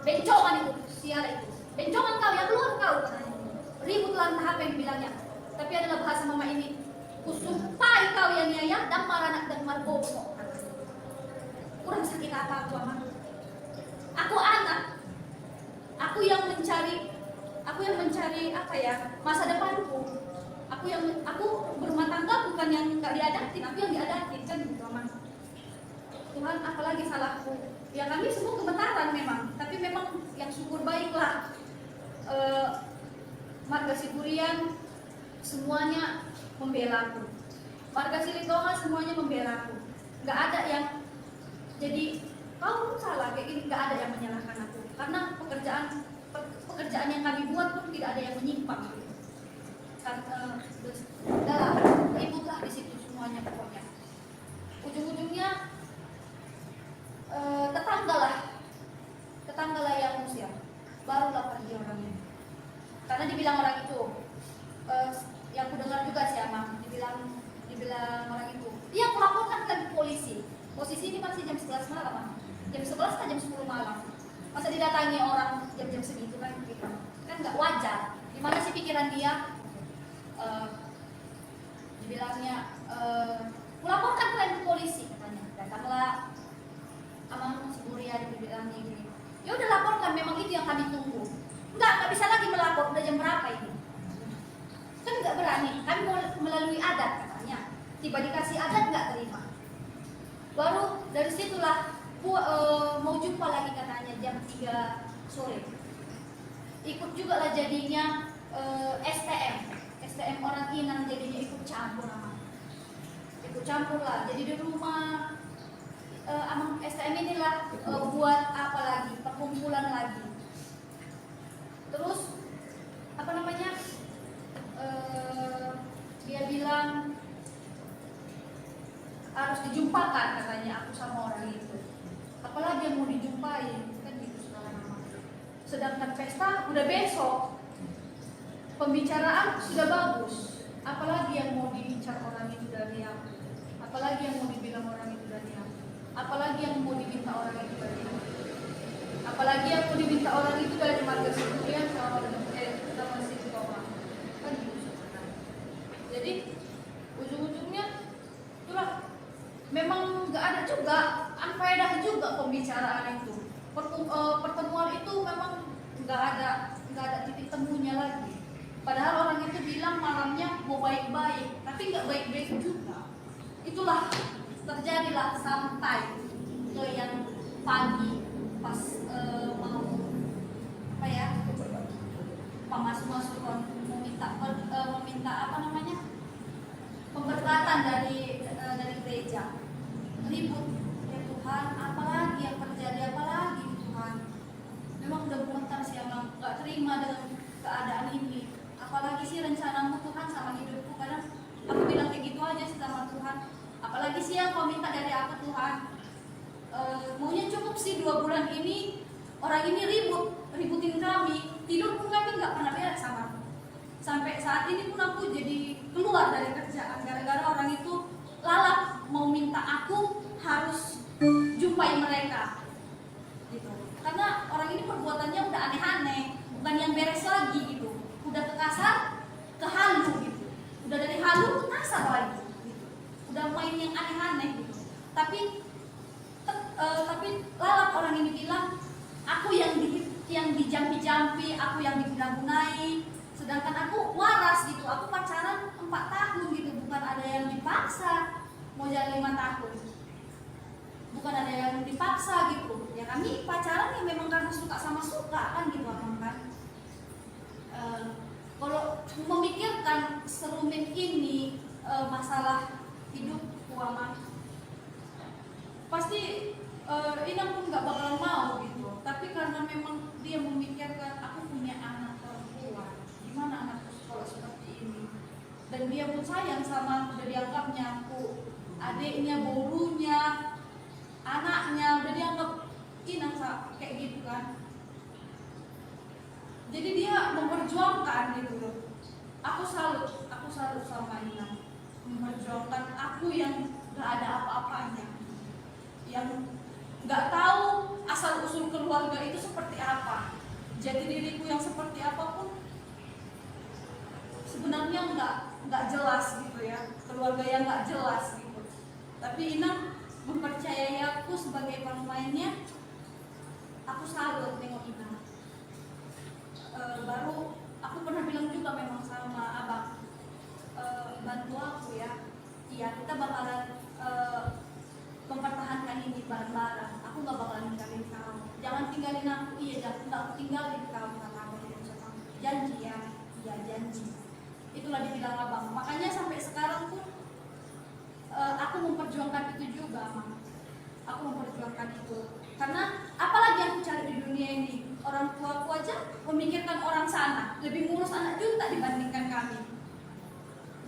bencongan itu, siara itu. Bencongan kau, ya keluar kau katanya. Ribut lantai HP yang bilangnya. Tapi adalah bahasa mama ini. Kusumpai kau yang nyayah dan maranak dan marbobo. Kurang sakit apa aku aman? Aku anak. Aku yang mencari apa ya, masa depanku. Aku berumah tangga bukan yang nggak diadatin, aku yang diadatin kan gitu aman. Tuhan, apalagi salahku? Ya kami semua gemetaran memang, tapi memang yang syukur baiklah. Marga Siburian semuanya membela aku. Marga Silitonga semuanya membela aku. Nggak ada yang jadi kau salah kayak gini, nggak ada yang menyalahkan aku. Karena pekerjaan yang kami buat pun tidak ada yang menyimpang. Dalam ributlah di situ semuanya pokoknya. Ujung-ujungnya tetangga lah yang ngusir. Barulah pergi orangnya. Karena dibilang orang itu, yang ku dengar juga sih Amang, dibilang orang itu, dia melaporkan ke polisi. Posisi ini masih jam 11 malam, jam 11 atau jam 10 malam. Masa didatangi orang jam-jam segitu kan gitu. Kan nggak wajar. Gimana sih pikiran dia? Dibilangnya melaporkan kalian ke polisi katanya. Datanglah Amang Siburian dibilangnya gini. Ya udah laporkan, memang itu yang kami tunggu. Nggak bisa lagi melapor, udah jam berapa ini? Kan nggak berani, kami mau melalui adat katanya. Tiba dikasih adat nggak terima. Baru dari situlah mau jumpa lagi katanya jam 3 sore. Ikut juga lah jadinya STM orang Inang jadinya ikut campur Amang. Ikut campur lah, jadi di rumah Amang STM inilah buat apa lagi, perkumpulan lagi. Terus apa namanya, dia bilang harus dijumpakan katanya aku sama orang itu. Apalagi yang mau dijumpai kan gitu sekarang Amang. Sedangkan pesta udah besok, pembicaraan sudah bagus. Apalagi yang mau dibicar orang itu dari aku? Apalagi yang mau dibilang orang itu dari aku? Apalagi yang mau diminta orang itu dari aku? Apalagi yang mau diminta orang itu dari Marga Siburian sama Silitonga. Kan gitu. Jadi ujung-ujungnya itulah, memang nggak ada juga unfaedah juga pembicaraan itu. Pertemuan itu memang nggak ada titik temunya lagi. Padahal orang itu bilang malamnya mau baik-baik, tapi nggak baik-baik juga. Itulah terjadilah sampai ke yang pagi pas mau apa ya, masuk meminta apa namanya, pemberkatan dari gereja. Ribut ya Tuhan, apalagi yang terjadi, apalagi Tuhan. Memang udah gemetar sih Amang, nggak terima dengan keadaan ini. Apalagi sih rencanamu Tuhan sama hidupku, karena aku bilang kayak gitu aja sih sama Tuhan. Apalagi sih yang kau minta dari aku Tuhan. Maunya cukup sih 2 bulan ini orang ini ributin kami, tidur pun kami nggak pernah beres sama. Sampai saat ini pun aku jadi keluar dari kerjaan gara-gara orang itu lalap mau minta aku harus jumpai mereka gitu. Karena orang ini perbuatannya udah aneh-aneh, bukan yang beres lagi gitu. Udah ke kasar, ke halu gitu. Udah dari halu ke kasar lagi gitu. Udah main yang aneh-aneh gitu. Tapi lalap orang ini bilang aku yang dijampi-jampi, aku yang diguna-gunai. Sedangkan aku waras gitu, aku pacaran 4 tahun gitu, bukan ada yang dipaksa mau jalan 5 tahun, bukan ada yang dipaksa gitu. Ya kami pacaran ya memang karena suka sama suka kan gitu Amang kan. Kalau memikirkan serumit ini masalah hidupku Amang, pasti Inang pun nggak bakal mau gitu. Tapi karena memang dia memikirkan aku punya anak perempuan, gimana anakku sekolah seperti ini, dan dia pun sayang sama, udah dianggapnya aku adiknya, bolunya, anaknya, udah dianggap Inang kayak gitu kan. Jadi dia memperjuangkan gitu loh. Aku salut sama Inang, memperjuangkan aku yang gak ada apa-apanya, yang nggak tahu asal usul keluarga keluarga itu seperti apa, jati diriku yang seperti apapun sebenarnya nggak jelas gitu ya, keluarga yang nggak jelas gitu. Tapi Inam mempercayai aku sebagai pemainnya, aku salut tengok Inam. Baru aku pernah bilang juga memang sama abang, bantu aku ya, iya kita bakalan mempertahankan ini bareng-bareng. Aku nggak bakalan ninggalin kamu, jangan tinggalin aku. Iya, jangan aku tinggalin kamu, kata aku. Janji ya, iya janji. Itulah dibilang abang. Makanya sampai sekarang pun aku memperjuangkan itu juga, Mama. Aku memperjuangkan itu karena apalagi yang aku cari di dunia ini. Orang tuaku aja memikirkan orang sana, lebih ngurus anak juta dibandingkan kami.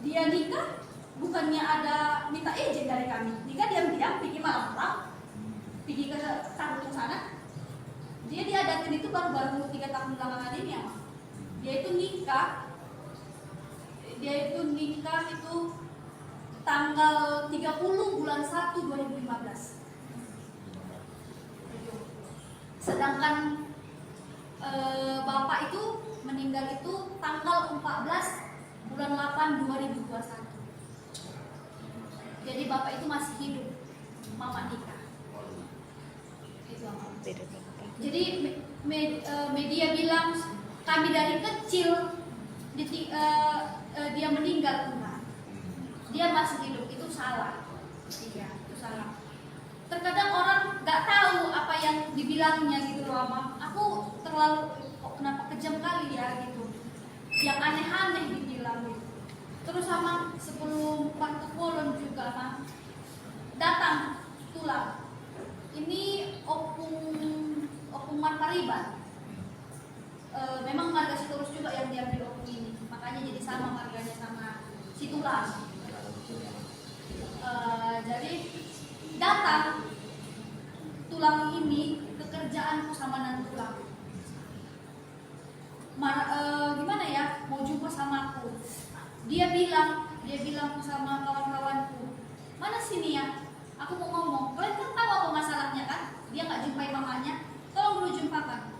Dia nikah bukannya ada minta izin dari kami, nikah diam-diam pergi malam-malam, pergi ke kampung sana. Dia diadakan itu baru-baru 3 tahun belakangan ini ya, Ma. Dia itu nikah itu tanggal 30 bulan 1 2015. Sedangkan bapak itu meninggal itu tanggal 14 bulan 8 2021. Jadi bapak itu masih hidup, mama nikah. Itu apa? Jadi media bilang kami dari kecil dia meninggal, enggak. Dia masih hidup, itu salah. Iya, itu salah. Terkadang orang nggak tahu apa yang dibilangnya gitu loh, Mama. Aku terlalu kenapa kejam kali ya gitu. Yang aneh-aneh dibilang gitu. Terus sama sebelum waktu kolon juga, Ma, datang tulang. Ini opung marpariban. Memang marga Sitorus juga yang diambil opung ini. Makanya jadi sama marganya sama si tulang. Jadi datang tulang ini kekerjaanku sama nan tulang. Gimana ya, mau jumpa sama aku. Dia bilang sama kawan-kawanku, mana sini ya, aku mau ngomong. Kalian kan tahu apa masalahnya kan? Dia nggak jumpai mamanya, tolong dulu jumpakan.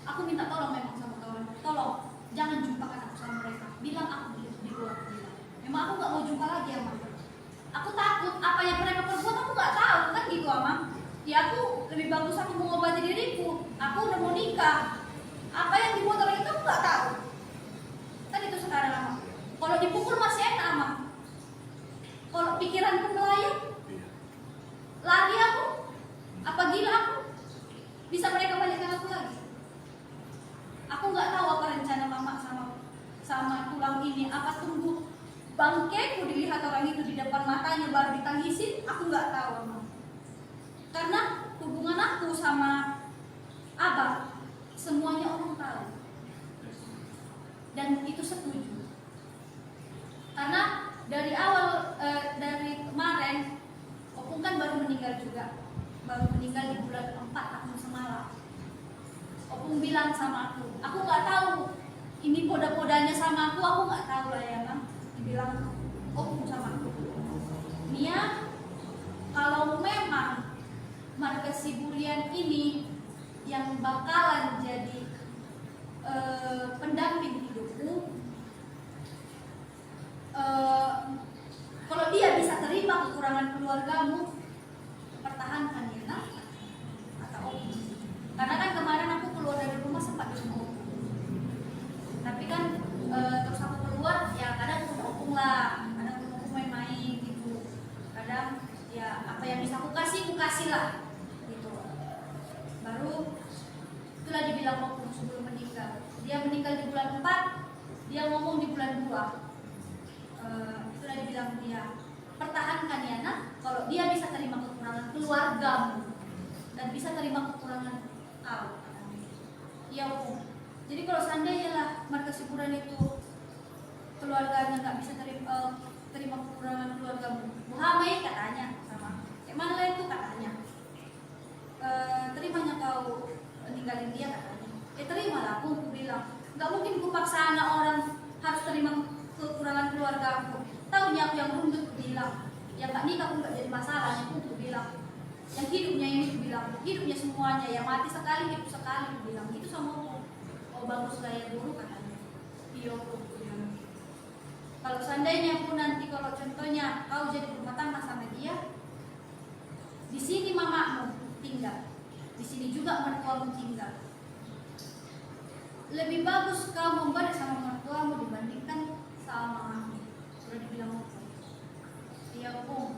Aku minta tolong memang sama kawan, tolong jangan jumpakan aku sama mereka. Bilang aku di luar. Memang aku nggak mau jumpa lagi sama mereka. Aku takut apa yang mereka perbuat aku nggak tahu kan gitu, Amang. Ya aku lebih bagus aku mengobati diriku. Aku udah mau nikah. Apa yang dibuat orang itu aku nggak tahu. Kan itu sekarang, Amang. Kalau dipukul masih enak, Amang. Kalau pikiranku melayang, lari aku, apa gila aku, bisa mereka balikkan aku lagi. Aku nggak tahu apa rencana mama sama tulang ini. Apa tunggu bangkeku dilihat orang itu di depan matanya baru ditangisin? Aku nggak tahu, Mama. Karena hubungan aku sama abang semuanya orang tahu. Dan itu setuju. Karena dari awal dari kemarin opung kan baru meninggal juga. Baru meninggal di bulan 4 tahun semalam. Opung bilang sama aku nggak tahu ini poda-podanya sama aku nggak tahu lah ya, Bang. Dibilang opung sama aku, Mia, kalau memang marga Siburian ini yang bakalan jadi pendamping hidupku, kalau dia bisa terima kekurangan keluargamu, pertahankan ya, nah, kata opung. Karena kan kemarin aku keluar dari rumah sempat dijemput, tapi kan terus aku keluar ya kadang opung lah, kadang opung main-main gitu, kadang ya apa yang bisa aku kasih lah gitu. Baru itulah dibilang opung sebelum meninggal. Dia meninggal di bulan 4, dia ngomong di bulan 2. Itulah dibilang dia, pertahankan ya nak, kalau dia bisa terima kekurangan keluargamu dan bisa terima kekurangan kau. Iya opung. Jadi kalau seandainya lah marga Siburan itu keluarganya nggak bisa terima kekurangan keluargamu, Muhammad katanya sama, mana lah itu katanya, terimanya kau ninggalin dia katanya. Terimalah, aku bilang, nggak mungkin ku paksa anak orang harus terima kekurangan keluarga aku. Tahunya aku yang runtut bilang, yang nggak nikah pun nggak jadi masalah, aku bilang. yang hidupnya ini bilang, hidupnya semuanya, yang mati sekali hidup sekali bilang itu sama aku. Oh bagus gaya guru katanya. Iya aku bilang. Kalau seandainya pun nanti kalau contohnya kau jadi rumah tangga sama dia, di sini mamamu tinggal, di sini juga mertuamu tinggal. Lebih bagus kau membalas sama mertuamu dibandingkan sama aku. Sudah dibilang aku. Iya aku.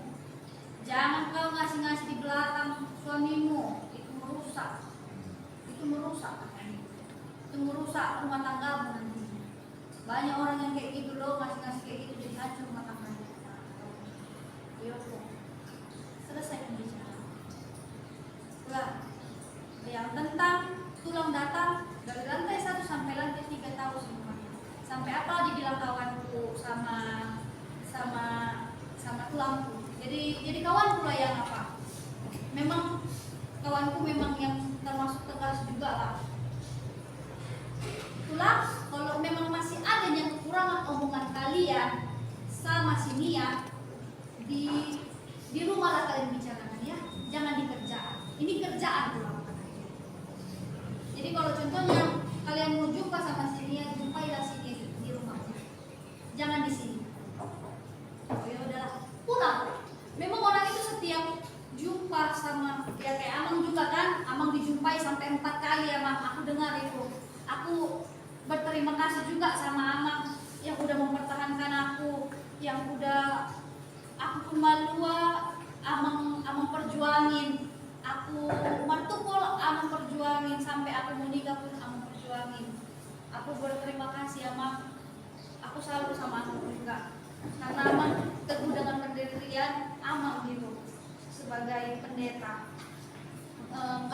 Jangan kau ngasih-ngasih di belakang suamimu, itu merusak. Itu merusak katanya. Itu merusak rumah tanggamu nanti. Banyak orang yang kayak gitu loh, ngasih-ngasih kayak gitu jadi hancur rumah tangganya. Iya aku. Selesai pembicaraan. Yang tentang tulang datar dari lantai 1 sampai lantai 3 tahu semuanya. Sampai apa dibilang kawanku sama tulangku. Jadi kawanku lah yang apa? Memang kawanku memang yang termasuk tegas juga lah. Tulang kalau memang masih ada yang kekurangan omongan kalian sama si Nia di rumah lah kalian bicarakan ya. Jangan di kerjaan. Ini kerjaan pulang. Jadi kalau contohnya kalian mau jumpa sama si Nia, jumpailah sini di rumahnya. Jangan di sini. Oh ya udahlah, pulang. Memang orang itu setiap jumpa sama ya kayak Amang juga kan, Amang dijumpai sampai 4 kali ya Mam. Aku dengar itu. Aku berterima kasih juga sama Amang yang udah mempertahankan aku, yang udah aku pun malua, Amang perjuangin. Aku mertukul, Amang perjuangin sampai aku mau nikah pun Amang perjuangin. Aku berterima kasih Amang. Aku selalu sama Amang juga. Karena Amang teguh dengan pendirian Amang gitu sebagai pendeta.